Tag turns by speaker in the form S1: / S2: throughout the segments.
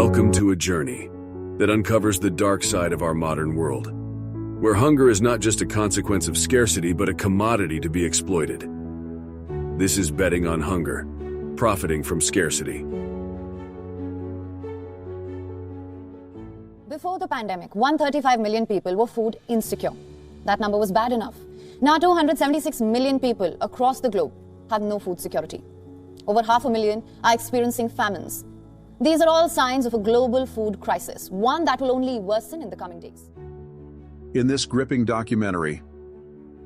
S1: Welcome to a journey that uncovers the dark side of our modern world, where hunger is not just a consequence of scarcity but a commodity to be exploited. This is Betting on Hunger, profiting from scarcity.
S2: Before the pandemic, 135 million people were food insecure. That number was bad enough. Now 276 million people across the globe have no food security. Over 500,000 are experiencing famines. These are all signs of a global food crisis, one that will only worsen in the coming days.
S3: In this gripping documentary,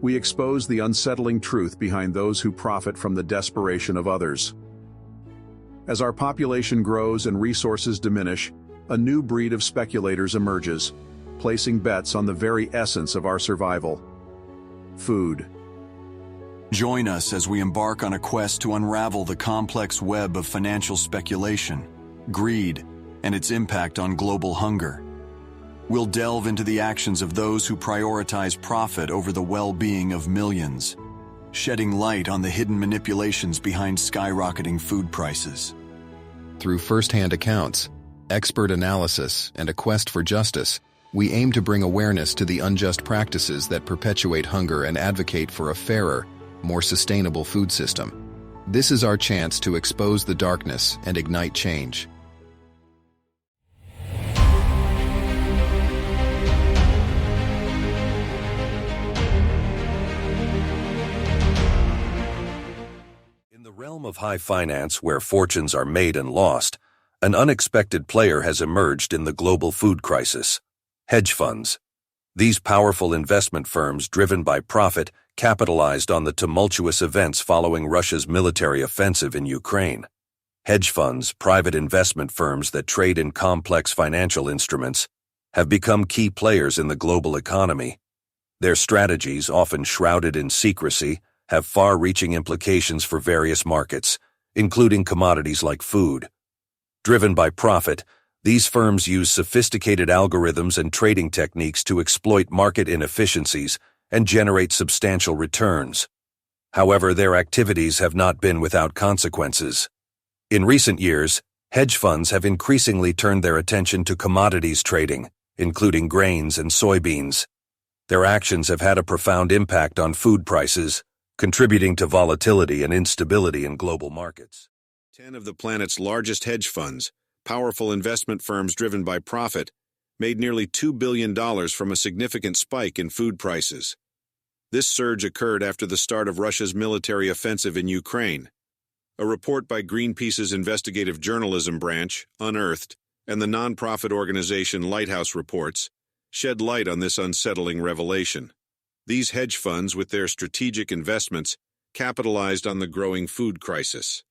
S3: we expose the unsettling truth behind those who profit from the desperation of others. As our population grows and resources diminish, a new breed of speculators emerges, placing bets on the very essence of our survival: food.
S4: Join us as we embark on a quest to unravel the complex web of financial speculation, greed, and its impact on global hunger. We'll delve into the actions of those who prioritize profit over the well-being of millions, shedding light on the hidden manipulations behind skyrocketing food prices.
S5: Through first-hand accounts, expert analysis, and a quest for justice, we aim to bring awareness to the unjust practices that perpetuate hunger and advocate for a fairer, more sustainable food system. This is our chance to expose the darkness and ignite change.
S6: In the realm of high finance, where fortunes are made and lost, an unexpected player has emerged in the global food crisis: hedge funds. These powerful investment firms, driven by profit, capitalized on the tumultuous events following Russia's military offensive in Ukraine. Hedge funds, private investment firms that trade in complex financial instruments, have become key players in the global economy. Their strategies, often shrouded in secrecy, have far-reaching implications for various markets, including commodities like food. Driven by profit, these firms use sophisticated algorithms and trading techniques to exploit market inefficiencies and generate substantial returns. However, their activities have not been without consequences. In recent years, hedge funds have increasingly turned their attention to commodities trading, including grains and soybeans. Their actions have had a profound impact on food prices, contributing to volatility and instability in global markets. 10 of the planet's largest hedge funds, powerful investment firms driven by profit, made nearly $2 billion from a significant spike in food prices. This surge occurred after the start of Russia's military offensive in Ukraine. A report by Greenpeace's investigative journalism branch, Unearthed, and the nonprofit organization Lighthouse Reports shed light on this unsettling revelation. These hedge funds, with their strategic investments, capitalized on the growing food crisis.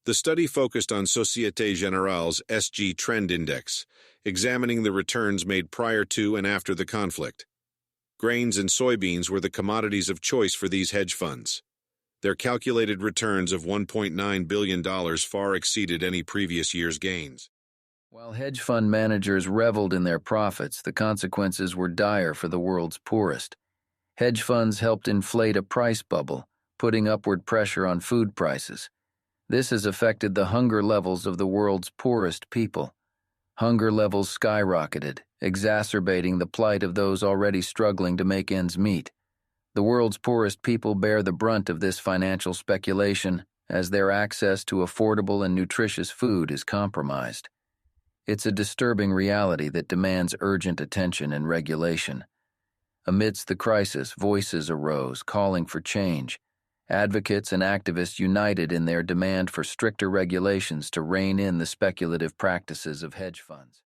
S6: The study focused on Société Générale's SG Trend Index, examining the returns made prior to and after the conflict. Grains and soybeans were the commodities of choice for these hedge funds. Their calculated returns of $1.9 billion far exceeded any previous year's gains.
S7: While hedge fund managers reveled in their profits, the consequences were dire for the world's poorest. Hedge funds helped inflate a price bubble, putting upward pressure on food prices. This has affected the hunger levels of the world's poorest people. Hunger levels skyrocketed, exacerbating the plight of those already struggling to make ends meet. The world's poorest people bear the brunt of this financial speculation as their access to affordable and nutritious food is compromised. It's a disturbing reality that demands urgent attention and regulation. Amidst the crisis, voices arose calling for change. Advocates and activists united in their demand for stricter regulations to rein in the speculative practices of hedge funds.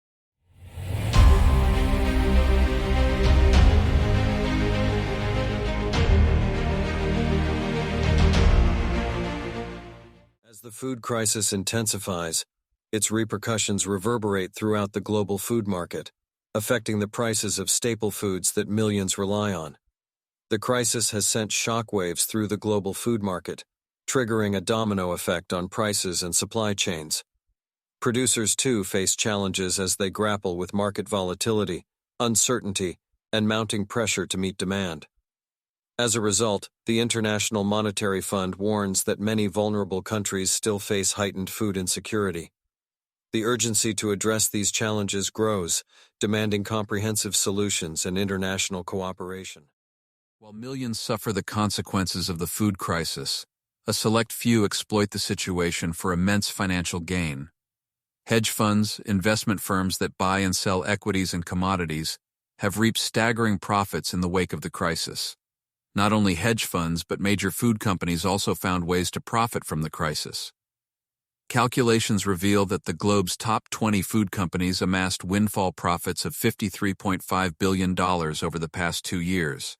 S6: As the food crisis intensifies, its repercussions reverberate throughout the global food market, affecting the prices of staple foods that millions rely on. The crisis has sent shockwaves through the global food market, triggering a domino effect on prices and supply chains. Producers, too, face challenges as they grapple with market volatility, uncertainty, and mounting pressure to meet demand. As a result, the International Monetary Fund warns that many vulnerable countries still face heightened food insecurity.
S8: The urgency to address these challenges grows, demanding comprehensive solutions and international cooperation.
S9: While millions suffer the consequences of the food crisis, a select few exploit the situation for immense financial gain. Hedge funds, investment firms that buy and sell equities and commodities, have reaped staggering profits in the wake of the crisis. Not only hedge funds, but major food companies also found ways to profit from the crisis. Calculations reveal that the globe's top 20 food companies amassed windfall profits of $53.5 billion over the past 2 years.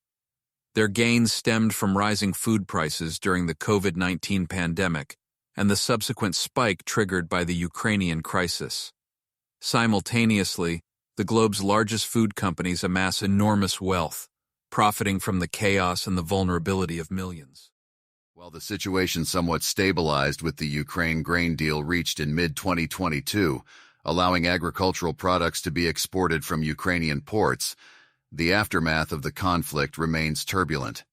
S9: Their gains stemmed from rising food prices during the COVID-19 pandemic and the subsequent spike triggered by the Ukrainian crisis. Simultaneously, the globe's largest food companies amass enormous wealth, profiting from the chaos and the vulnerability of millions.
S10: While the situation somewhat stabilized with the Ukraine grain deal reached in mid-2022, allowing agricultural products to be exported from Ukrainian ports, the aftermath of the conflict remains turbulent.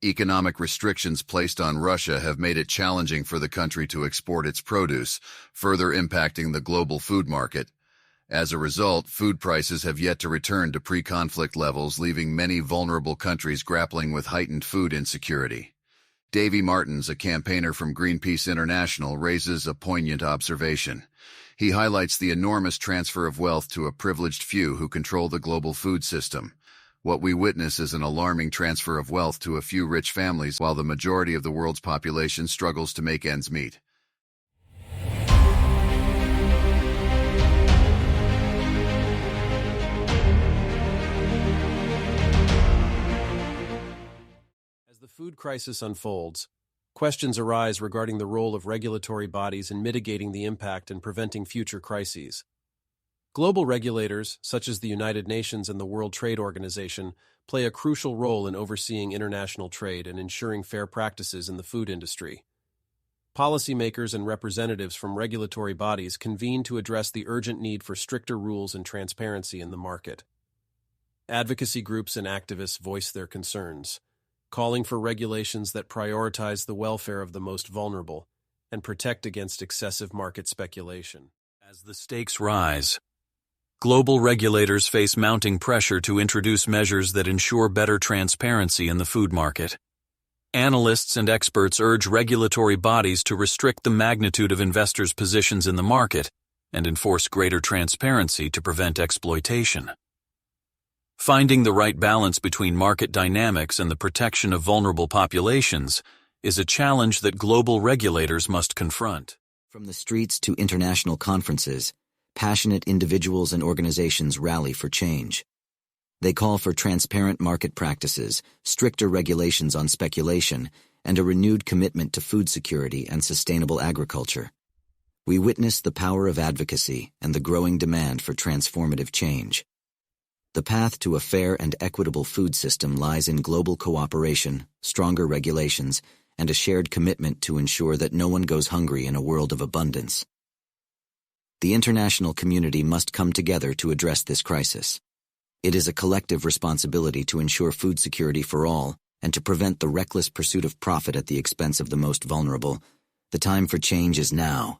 S10: Economic restrictions placed on Russia have made it challenging for the country to export its produce, further impacting the global food market. As a result, food prices have yet to return to pre-conflict levels, leaving many vulnerable countries grappling with heightened food insecurity. Davy Martins, a campaigner from Greenpeace International, raises a poignant observation. He highlights the enormous transfer of wealth to a privileged few who control the global food system. What we witness is an alarming transfer of wealth to a few rich families while the majority of the world's population struggles to make ends meet.
S11: As the food crisis unfolds, questions arise regarding the role of regulatory bodies in mitigating the impact and preventing future crises. Global regulators, such as the United Nations and the World Trade Organization, play a crucial role in overseeing international trade and ensuring fair practices in the food industry. Policymakers and representatives from regulatory bodies convene to address the urgent need for stricter rules and transparency in the market. Advocacy groups and activists voice their concerns, calling for regulations that prioritize the welfare of the most vulnerable and protect against excessive market speculation.
S6: As the stakes rise, global regulators face mounting pressure to introduce measures that ensure better transparency in the food market. Analysts and experts urge regulatory bodies to restrict the magnitude of investors' positions in the market and enforce greater transparency to prevent exploitation. Finding the right balance between market dynamics and the protection of vulnerable populations is a challenge that global regulators must confront.
S12: From the streets to international conferences, passionate individuals and organizations rally for change. They call for transparent market practices, stricter regulations on speculation, and a renewed commitment to food security and sustainable agriculture. We witness the power of advocacy and the growing demand for transformative change. The path to a fair and equitable food system lies in global cooperation, stronger regulations, and a shared commitment to ensure that no one goes hungry in a world of abundance. The international community must come together to address this crisis. It is a collective responsibility to ensure food security for all and to prevent the reckless pursuit of profit at the expense of the most vulnerable. The time for change is now.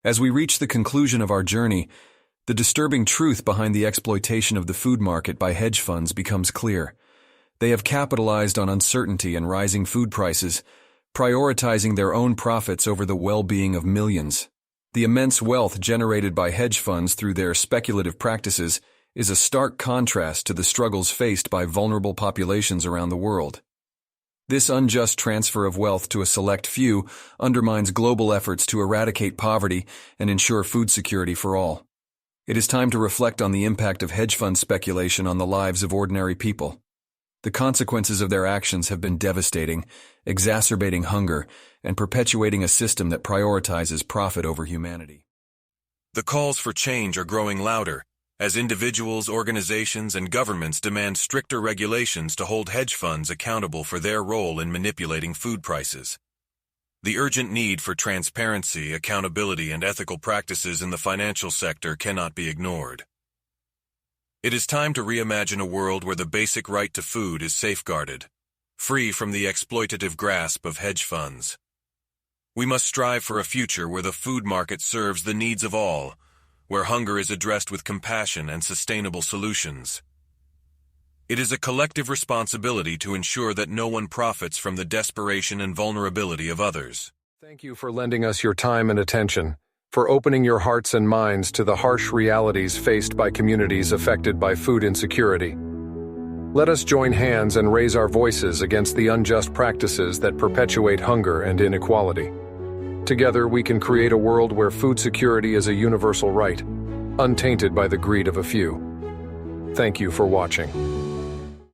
S13: As we reach the conclusion of our journey, the disturbing truth behind the exploitation of the food market by hedge funds becomes clear. They have capitalized on uncertainty and rising food prices, prioritizing their own profits over the well-being of millions. The immense wealth generated by hedge funds through their speculative practices is a stark contrast to the struggles faced by vulnerable populations around the world. This unjust transfer of wealth to a select few undermines global efforts to eradicate poverty and ensure food security for all. It is time to reflect on the impact of hedge fund speculation on the lives of ordinary people. The consequences of their actions have been devastating, exacerbating hunger and perpetuating a system that prioritizes profit over humanity.
S6: The calls for change are growing louder as individuals, organizations, and governments demand stricter regulations to hold hedge funds accountable for their role in manipulating food prices. The urgent need for transparency, accountability, and ethical practices in the financial sector cannot be ignored. It is time to reimagine a world where the basic right to food is safeguarded, free from the exploitative grasp of hedge funds. We must strive for a future where the food market serves the needs of all, where hunger is addressed with compassion and sustainable solutions. It is a collective responsibility to ensure that no one profits from the desperation and vulnerability of others.
S14: Thank you for lending us your time and attention, for opening your hearts and minds to the harsh realities faced by communities affected by food insecurity. Let us join hands and raise our voices against the unjust practices that perpetuate hunger and inequality. Together, we can create a world where food security is a universal right, untainted by the greed of a few. Thank you for watching.